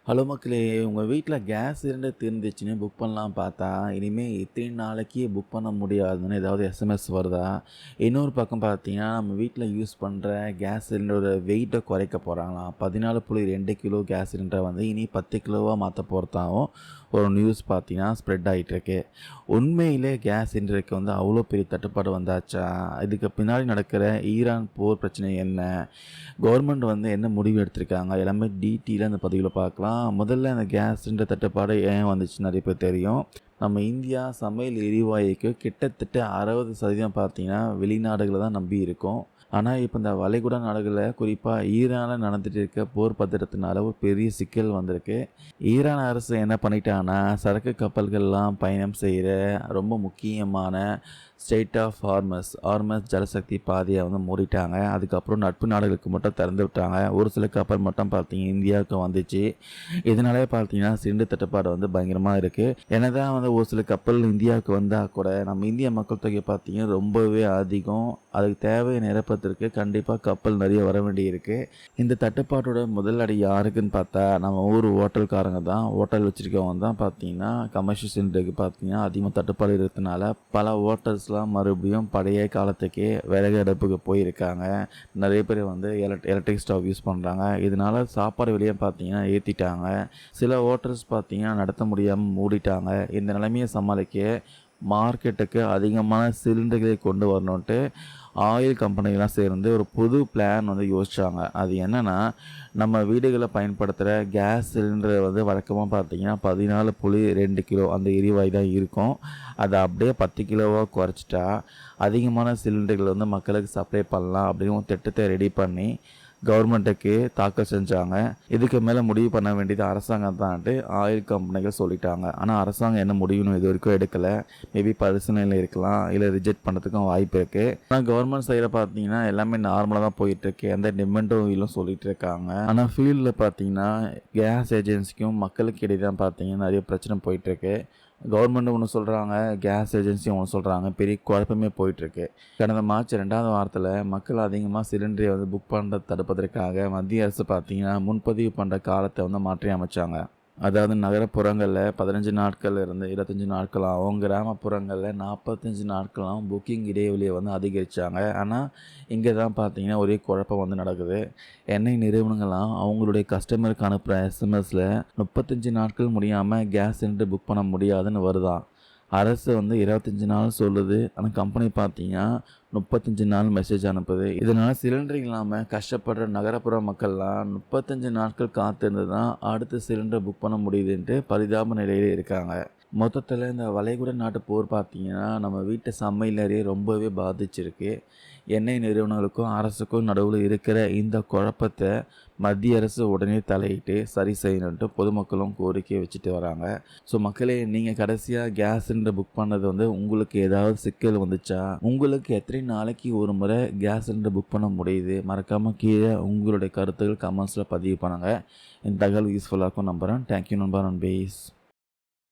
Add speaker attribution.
Speaker 1: Hello மக்களே! உங்க வீட்ல கேஸ் சிலிண்டர் தீர்ந்துச்சுன்னு புக் பண்ணலாம் பார்த்தா, இனிமே இத்தனை நாளைக்கு புக் பண்ண முடியாதுன்னு ஏதாவது எஸ்எம்எஸ் வருதா? இன்னொரு பக்கம் பார்த்தீங்கன்னா, நம்ம வீட்ல யூஸ் பண்ற கேஸ் சிலிண்டரோட வெயிட்ட குறைக்க போறாங்களாம். 14.2 கிலோ கேஸ் சிலிண்டர வந்து இனி 10 கிலோவா மாத்த போறதாவும் ஒரு நியூஸ் பார்த்தீங்கன்னா ஸ்ப்ரெட் ஆயிட்டிருக்கு. உண்மையிலே கேஸ் சிலிண்டருக்கு வந்து அவ்வளோ பெரிய தட்டுப்பாடு வந்தாச்சா? இதுக்கு பின்னாடி நடக்கிற ஈரான் போர் பிரச்சனை என்ன? கவர்மெண்ட் வந்து என்ன முடிவு எடுத்திருக்காங்க? எல்லாமே டீட்டெயிலா இந்த பதிவுல பார்க்கலாம். முதல்ல இந்த கேஸ் சிலிண்டர் தட்டுப்பாடு ஏன் வந்துச்சுன்னு நிறைய பேர் தெரியும். நம்ம இந்தியா சமையல் எரிவாயுக்கு கிட்டத்தட்ட 60% பார்த்தீங்கன்னா வெளிநாடுகளை தான் நம்பி இருக்கோம். ஆனால் இப்போ இந்த வளைகுடா நாடுகளில் குறிப்பாக ஈரானில் நடந்துட்டு இருக்க போர் பதட்டத்தினால ஒரு பெரிய சிக்கல் வந்திருக்கு. ஈரான் அரசு என்ன பண்ணிட்டாங்கன்னா, சரக்கு கப்பல்கள்லாம் பயணம் செய்கிற ரொம்ப முக்கியமான ஸ்டேட் ஆஃப் ஹார்மஸ் ஜலசக்தி பாதையை வந்து மூடிட்டாங்க. அதுக்கப்புறம் நட்பு நாடுகளுக்கு மட்டும் திறந்து விட்டாங்க. ஒரு சில கப்பல் மட்டும் பார்த்தீங்கன்னா இந்தியாவுக்கு வந்துச்சு. இதனாலே பார்த்தீங்கன்னா சிலிண்டர் தட்டுப்பாடு வந்து பயங்கரமாக இருக்குது. என்னதான் வந்து ஒரு சில கப்பல் இந்தியாவுக்கு வந்தால் கூட நம்ம இந்திய மக்கள் தொகை பார்த்தீங்கன்னா ரொம்பவே அதிகம். அதுக்கு தேவையை நிரப்பத்திற்கு கண்டிப்பாக கப்பல் நிறைய வர வேண்டியிருக்கு. இந்த தட்டுப்பாட்டோட முதல் அடி யாருக்குன்னு பார்த்தா நம்ம ஊர் ஹோட்டல்காரங்க தான். ஹோட்டல் வச்சுருக்கவங்க தான் பார்த்தீங்கன்னா கமர்ஷியல் சிலிண்டருக்கு பார்த்தீங்கன்னா அதிகமாக தட்டுப்பாடு இருக்கிறதுனால பல ஹோட்டல்ஸ்லாம் மறுபடியும் பழைய காலத்துக்கே விறகு அடுப்புக்கு போயிருக்காங்க. நிறைய பேர் வந்து எலக்ட்ரிக் ஸ்டவ் யூஸ் பண்ணுறாங்க. இதனால சாப்பாடு வெளியே பார்த்தீங்கன்னா ஏற்றிட்டாங்க. சில ஹோட்டல்ஸ் பார்த்தீங்கன்னா நடத்த முடியாமல் மூடிட்டாங்க. இந்த நிலைமையை சமாளிக்க மார்க்கெட்டுக்கு அதிகமான சிலிண்டர்களை கொண்டு வரணுன்ட்டு ஆயில் கம்பெனிலாம் சேர்ந்து ஒரு புது பிளான் வந்து யோசித்தாங்க. அது என்னென்னா, நம்ம வீடுகளில் பயன்படுத்துகிற கேஸ் சிலிண்டரை வந்து வழக்கமாக பார்த்தீங்கன்னா 14.2 கிலோ அந்த எரிவாயு தான் இருக்கும். அதை அப்படியே 10 கிலோவாக குறைச்சிட்டா அதிகமான சிலிண்டர்கள் வந்து மக்களுக்கு சப்ளை பண்ணலாம் அப்படின்னு ஒரு திட்டத்தை ரெடி பண்ணி கவர்மெண்ட்டுக்கு தாக்கல் செஞ்சாங்க. இதுக்கு மேலே முடிவு பண்ண வேண்டியது அரசாங்கம் தான்ட்டு ஆயில் கம்பெனிகள் சொல்லிட்டாங்க. ஆனால் அரசாங்கம் என்ன முடிவுன்னு இது வரைக்கும் எடுக்கலை. மேபி பரிசீலனையில் இருக்கலாம், இல்லை ரிஜெக்ட் பண்ணுறதுக்கும் வாய்ப்பு இருக்குது. ஆனால் கவர்மெண்ட் சைடில் பார்த்தீங்கன்னா எல்லாமே நார்மலாக தான் போயிட்டுருக்கு. எந்த டிமெண்டும் இல்லை சொல்லிட்டு இருக்காங்க. ஆனால் ஃபீல்டில் பார்த்தீங்கன்னா கேஸ் ஏஜென்சிக்கும் மக்களுக்கு இடையே தான் பார்த்தீங்கன்னா நிறைய பிரச்சனை போயிட்டுருக்கு. கவர்மெண்ட் ஒன்று சொல்கிறாங்க, கேஸ் ஏஜென்சி ஒன்று சொல்கிறாங்க. பெரிய குழப்பமே போயிட்டுருக்கு. கடந்த மார்ச் 2வது வாரத்தில் மக்கள் அதிகமாக சிலிண்டரை வந்து புக் பண்ணுறதை தடுப்பதற்காக மத்திய அரசு பார்த்தீங்கன்னா முன்பதிவு பண்ணுற காலத்தை வந்து மாற்றி அமைச்சாங்க. அதாவது நகரப்புறங்களில் 15 நாட்கள் இருந்து 25 நாட்களாகவும், கிராமப்புறங்களில் 45 நாட்களாகவும் புக்கிங் இடைவெளியை வந்து அதிகரித்தாங்க. ஆனால் இங்கே தான் பார்த்தீங்கன்னா ஒரே குழப்பம் வந்து நடக்குது. எண்ணெய் நிறுவனங்கள்லாம் அவங்களுடைய கஸ்டமருக்கு அனுப்புகிற எஸ்எம்எஸில் 35 நாட்கள் முடியாமல் கேஸ் சிலிண்டர் புக் பண்ண முடியாதுன்னு வருதான். அரசு வந்து 25 நாள் சொல்லுது. ஆனால் கம்பெனி பார்த்தீங்கன்னா 35 நாள் மெசேஜ் அனுப்புது. இதனால் சிலிண்டர் இல்லாமல் கஷ்டப்படுற நகரப்புற மக்கள்லாம் 35 நாட்கள் காத்திருந்து தான் அடுத்த சிலிண்டர் புக் பண்ண முடியுதுன்ட்டு பரிதாப நிலையில் இருக்காங்க. மொத்தத்தில் இந்த வளைகுடா நாட்டு போர் பார்த்தீங்கன்னா நம்ம வீட்டு சமையலறையை ரொம்பவே பாதிச்சிருக்கு. எண்ணெய் நிறுவனங்களுக்கும் அரசுக்கும் நடுவில் இருக்கிற இந்த குழப்பத்தை மத்திய அரசு உடனே தலையிட்டு சரி செய்யணுன்ட்டு பொதுமக்களும் கோரிக்கை வச்சுட்டு வராங்க. ஸோ மக்களே, நீங்கள் கடைசியாக கேஸ் சிலிண்டர் புக் பண்ணது வந்து உங்களுக்கு ஏதாவது சிக்கல் வந்துச்சா? உங்களுக்கு எத்தனை நாளைக்கு ஒரு முறை கேஸ் சிலிண்டர் புக் பண்ண முடியுது? மறக்காமல் கீழே உங்களுடைய கருத்துக்கள் கமெண்ட்ஸில் பதிவு பண்ணுங்கள். இந்த தகவல் யூஸ்ஃபுல்லாக இருக்கும் நம்புகிறேன். தேங்க்யூ நண்பா, நண்பீஸ்.